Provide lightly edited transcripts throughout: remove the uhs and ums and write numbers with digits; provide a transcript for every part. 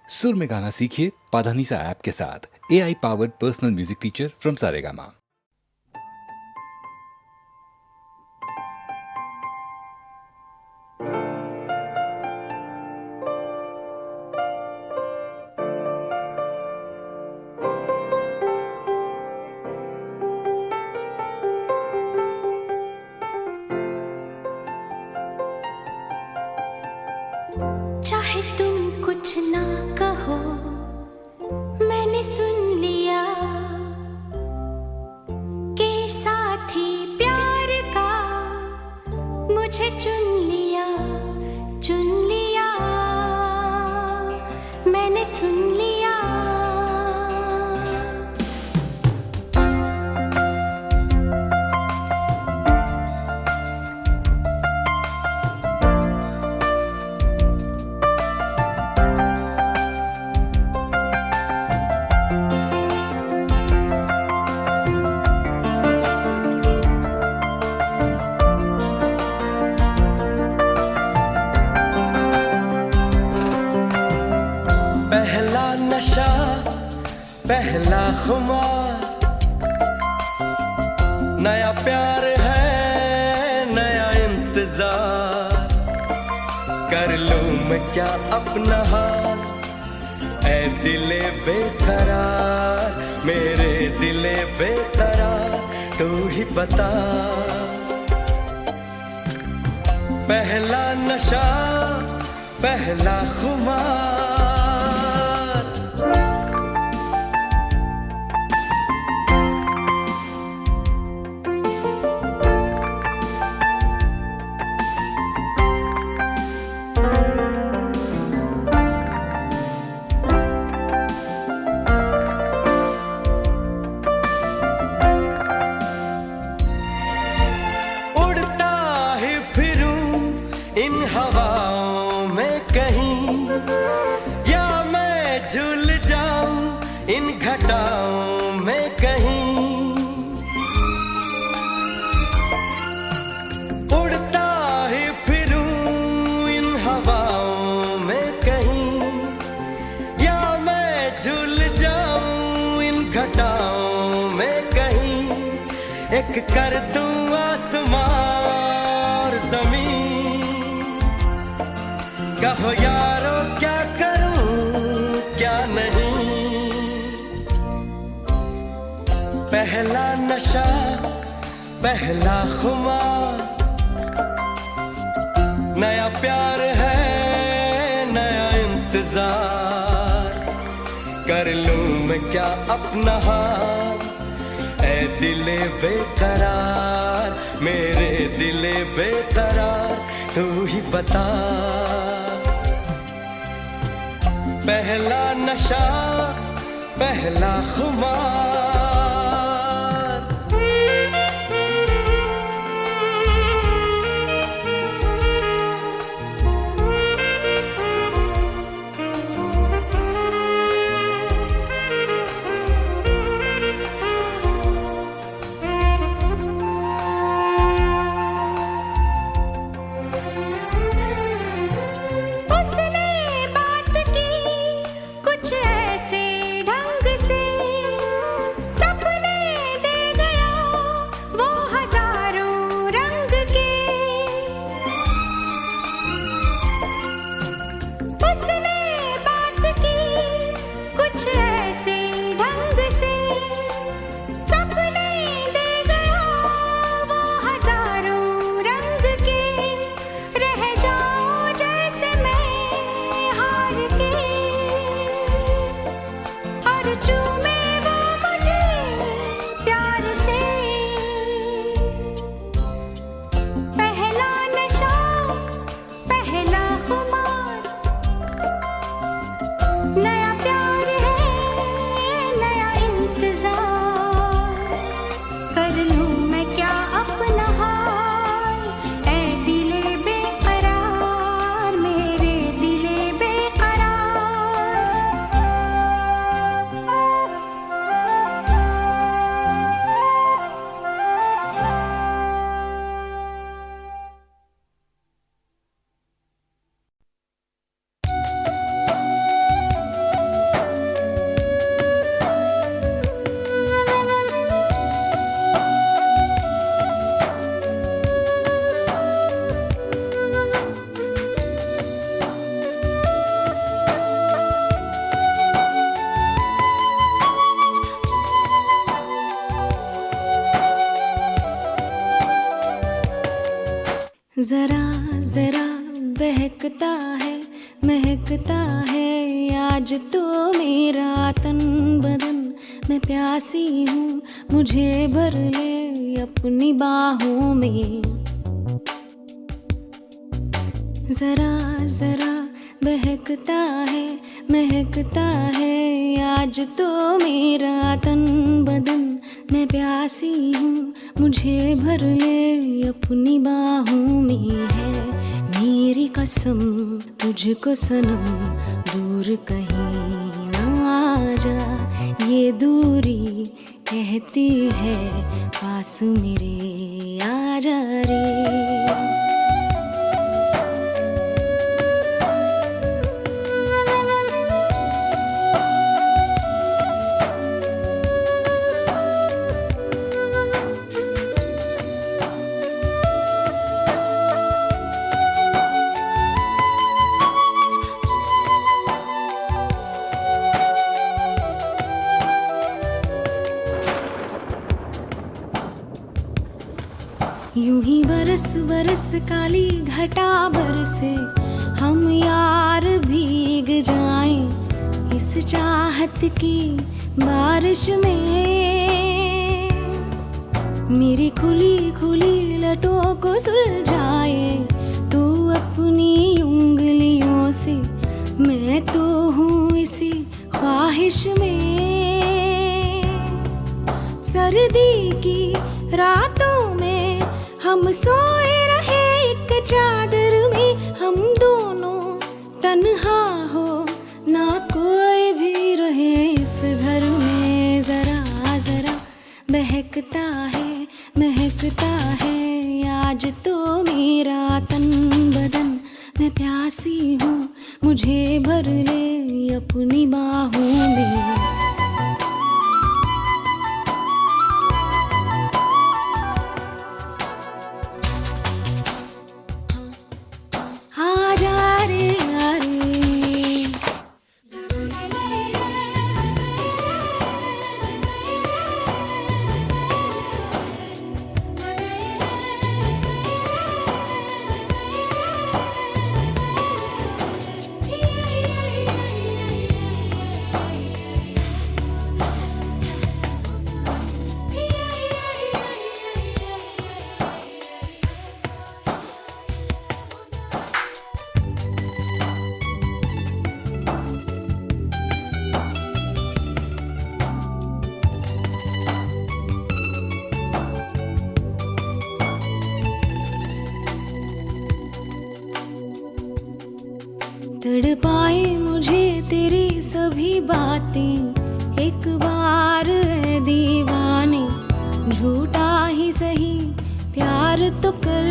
सुर में गाना सीखिए पाधानीसा ऐप के साथ। AI powered personal music teacher from Saregama. चाहे तुम कुछ ना कहो, मैंने सुन लिया के साथी प्यार का मुझे चुन लिया, मैंने सुन लिया। नशा पहला खुमार, नया प्यार है नया इंतजार, कर लूं मैं क्या अपना हाल, ऐ दिले बेकरार, मेरे दिले बेकरार, तू ही बता। पहला नशा पहला खुमार, इन हवाओं में कहीं, या मैं झूल जाऊं इन घटाओं में कहीं, उड़ता ही फिरूं इन हवाओं में कहीं, या मैं झूल जाऊं इन घटाओं में कहीं, एक कर दूं आसमां और ज़मीन, कहो यारो क्या करूं क्या नहीं। पहला नशा पहला खुमार, नया प्यार है नया इंतजार, कर लूं मैं क्या अपना हाल, ऐ दिले बेकरार, मेरे दिले बेकरार, तू ही बता। पहला नशा पहला खुमार, जरा जरा बहकता है महकता है आज तो मेरा तन बदन, मैं प्यासी हूँ मुझे भर ले अपनी बाहों में। जरा जरा बहकता है महकता है आज तो मेरा तन बदन, मैं प्यासी हूँ मुझे भर ले अपनी बाहों में। है मेरी कसम तुझको सनम दूर कहीं ना जा, ये दूरी कहती है पास मेरे आ जा रे। यूं ही बरस बरस काली घटा बरसे, हम यार भीग जाएं इस चाहत की बारिश में। मेरी खुली खुली लटों को सुलझाए तू अपनी उंगलियों से, मैं तो हूँ इसी ख्वाहिश में। सर्दी की रातों में हम सोए रहे एक चादर में, हम दोनों तन्हा हो ना कोई भी रहे इस घर में। जरा जरा बहकता है महकता है आज तो मेरा तन बदन, मैं प्यासी हूँ मुझे भर ले अपनी बाहों में। तड़पाए मुझे तेरी सभी बातें एक बार है दीवाने, झूठा ही सही प्यार तो कर।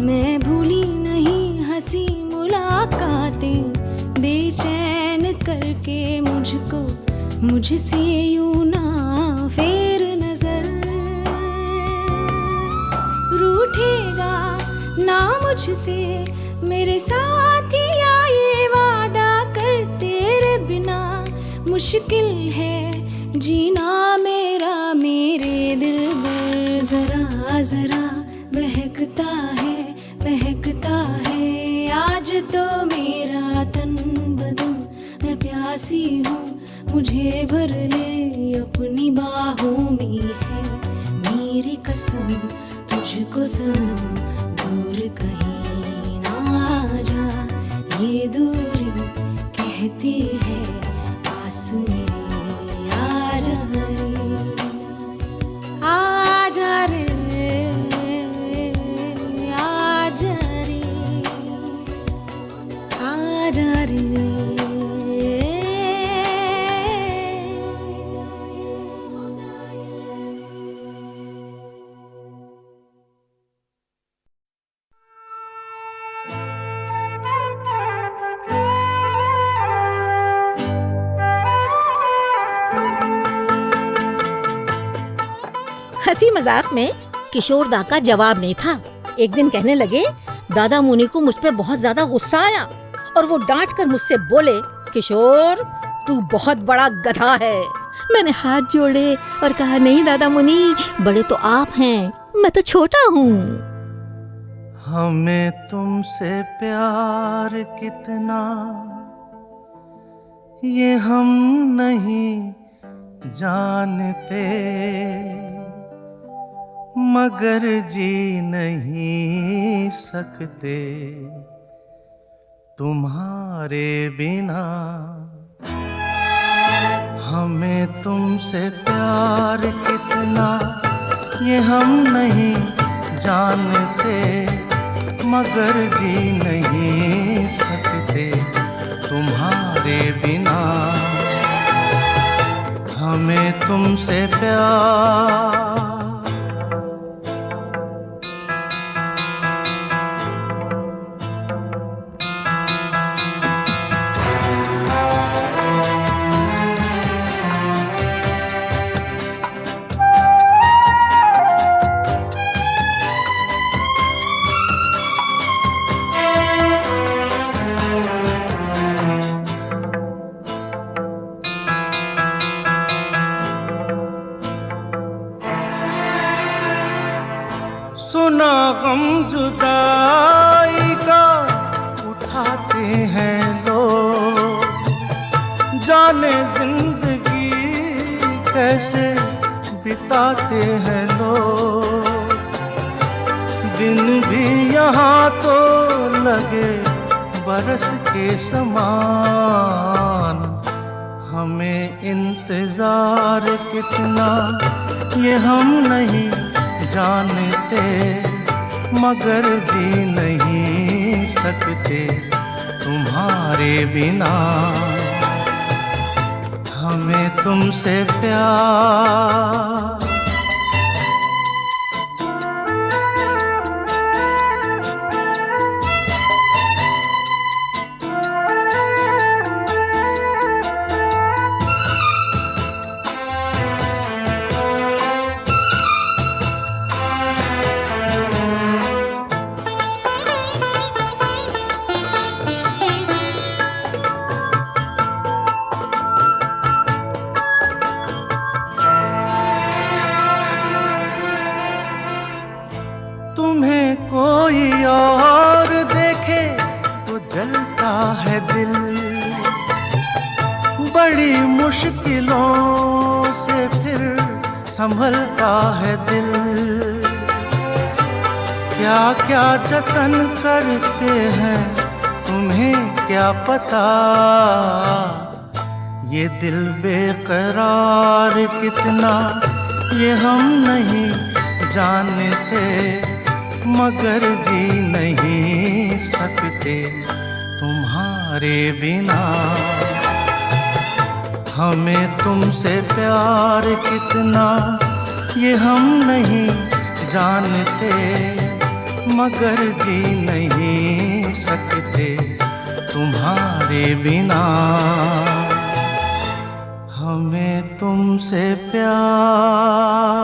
मैं भूली नहीं हंसी मुलाकातें, बेचैन करके मुझको मुझसे यूं ना फेर नजर। रूठेगा ना मुझसे मेरे साथिया ये वादा कर, तेरे बिना मुश्किल है जीना मेरा मेरे दिल भर। जरा जरा बहकता है महकता है आज तो मेरा तन बदन, मैं प्यासी हूँ मुझे भर ले अपनी बाहों में। है मेरी कसम तुझको सनम दूर कहीं जा, ये दूरी कहती है पास मेरे आ जा रे, आ जा रे, आ जा रे, आ जा रे। हंसी मजाक में किशोर दा का जवाब नहीं था। एक दिन कहने लगे, दादा मुनि को मुझ पे बहुत ज्यादा गुस्सा आया और वो डांट कर मुझसे बोले, किशोर तू बहुत बड़ा गधा है। मैंने हाथ जोड़े और कहा, नहीं दादा मुनि, बड़े तो आप हैं, मैं तो छोटा हूँ। हमें तुमसे प्यार कितना ये हम नहीं जानते, मगर जी नहीं सकते तुम्हारे बिना। हमें तुमसे प्यार कितना ये हम नहीं जानते, मगर जी नहीं सकते तुम्हारे बिना। हमें तुमसे प्यार सुना गम जुदाई का उठाते हैं लोग, जाने जिंदगी कैसे बिताते हैं लोग। दिन भी यहाँ तो लगे बरस के समान, हमें इंतजार कितना ये हम नहीं जानते, मगर जी नहीं सकते तुम्हारे बिना। हमें तुमसे प्यार तुम्हें कोई और देखे तो जलता है दिल, बड़ी मुश्किलों से फिर संभलता है दिल। क्या क्या जतन करते हैं तुम्हें क्या पता, ये दिल बेकरार कितना ये हम नहीं जानते, मगर जी नहीं सकते तुम्हारे बिना। हमें तुमसे प्यार कितना ये हम नहीं जानते, मगर जी नहीं सकते तुम्हारे बिना। हमें तुमसे प्यार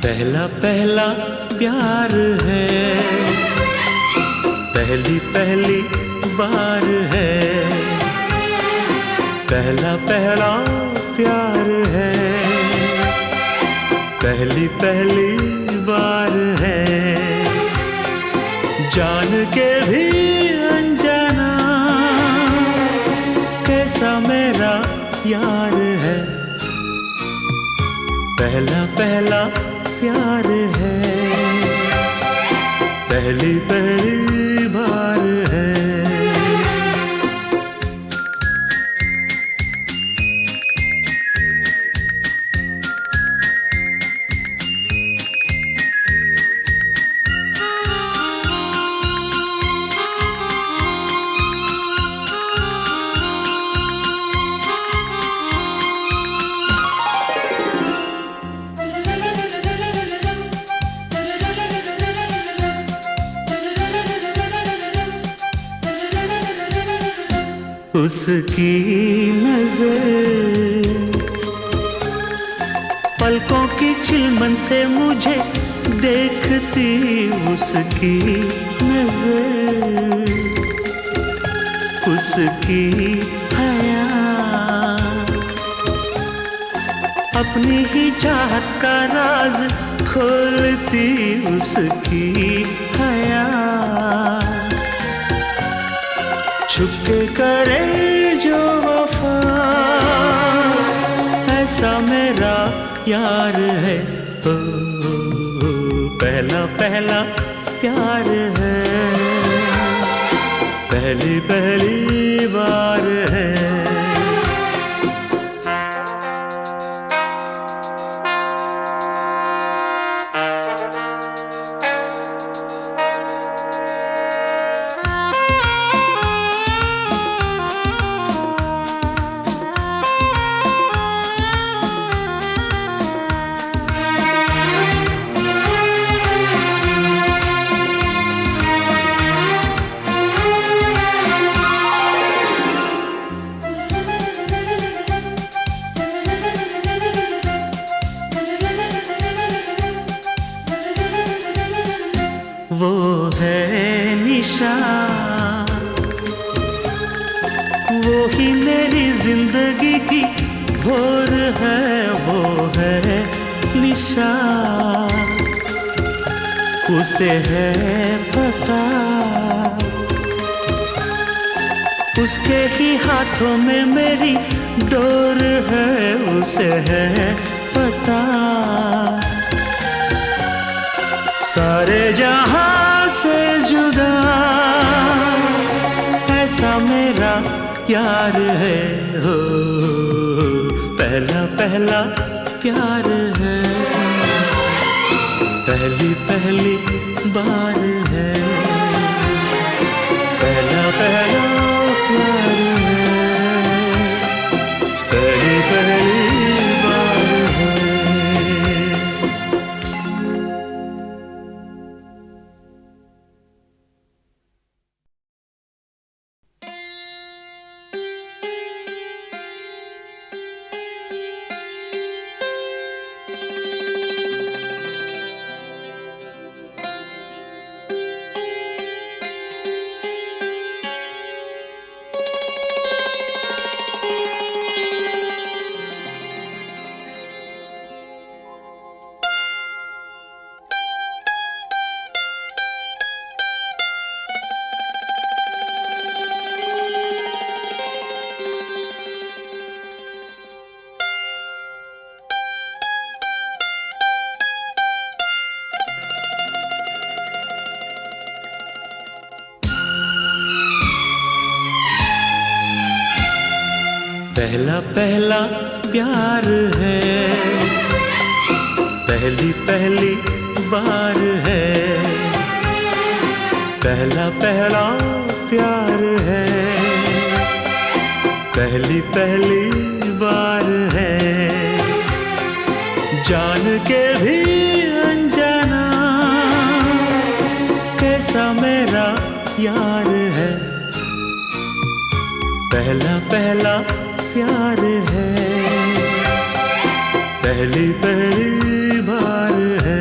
पहला पहला प्यार है, पहली पहली बार है, पहला पहला प्यार है, पहली पहली बार है, जान के भी अनजाना कैसा मेरा यार है, पहला पहला प्यार है, पहली पहली बार है। उसकी नजर पलकों की चिलमन से मुझे देखती, उसकी नजर उसकी हया अपनी ही चाहत का राज खोलती, उसकी हया छुपके करे जो वफा ऐसा मेरा यार है, ओ, पहला पहला प्यार है, पहली पहली बार है। वो है निशा, वो ही मेरी जिंदगी की भोर है, वो है निशा, उसे है पता, उसके ही हाथों में मेरी डोर है, उसे है पता, सारे जहां से जुदा ऐसा मेरा यार है, हो पहला पहला प्यार है, पहली पहली बार है, पहला पहला प्यार है, पहली पहली बार है। पहला पहला प्यार है, पहली पहली बार है, पहला पहला प्यार है, पहली पहली बार है, जान के भी अनजाना कैसा मेरा यार है, पहला पहला प्यार है, पहली पहली बार है।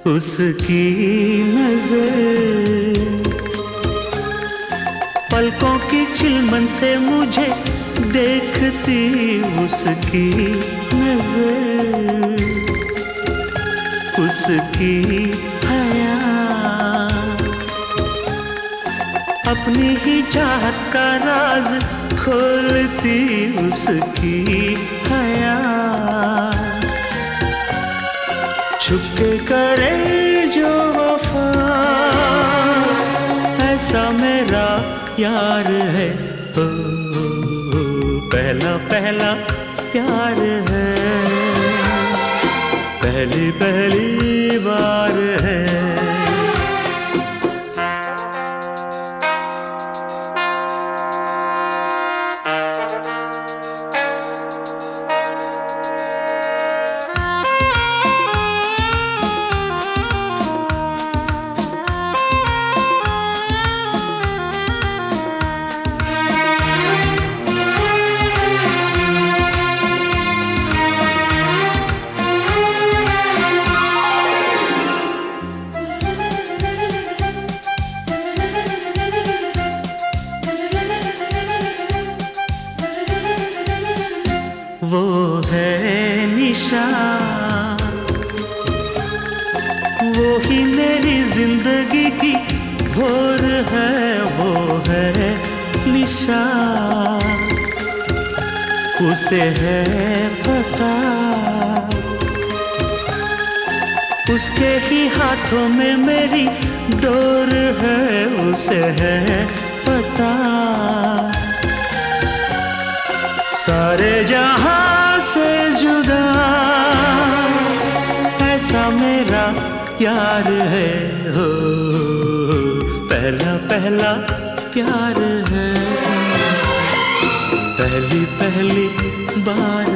उसकी नजर पलकों की चिलमन से मुझे देखती, उसकी नजर, उसकी हया अपनी ही चाहत का राज खोलती, उसकी हया छुपके करे जो वफा, ऐसा मेरा यार है। ओ, पहला पहला प्यार है, पहली पहली बार है। वो है निशा, वो ही मेरी जिंदगी की भोर है, वो है निशा, उसे है पता, उसके ही हाथों में मेरी डोर है, उसे है पता, सारे जहां से जुदा ऐसा मेरा यार है। हो पहला पहला प्यार है, पहली पहली बार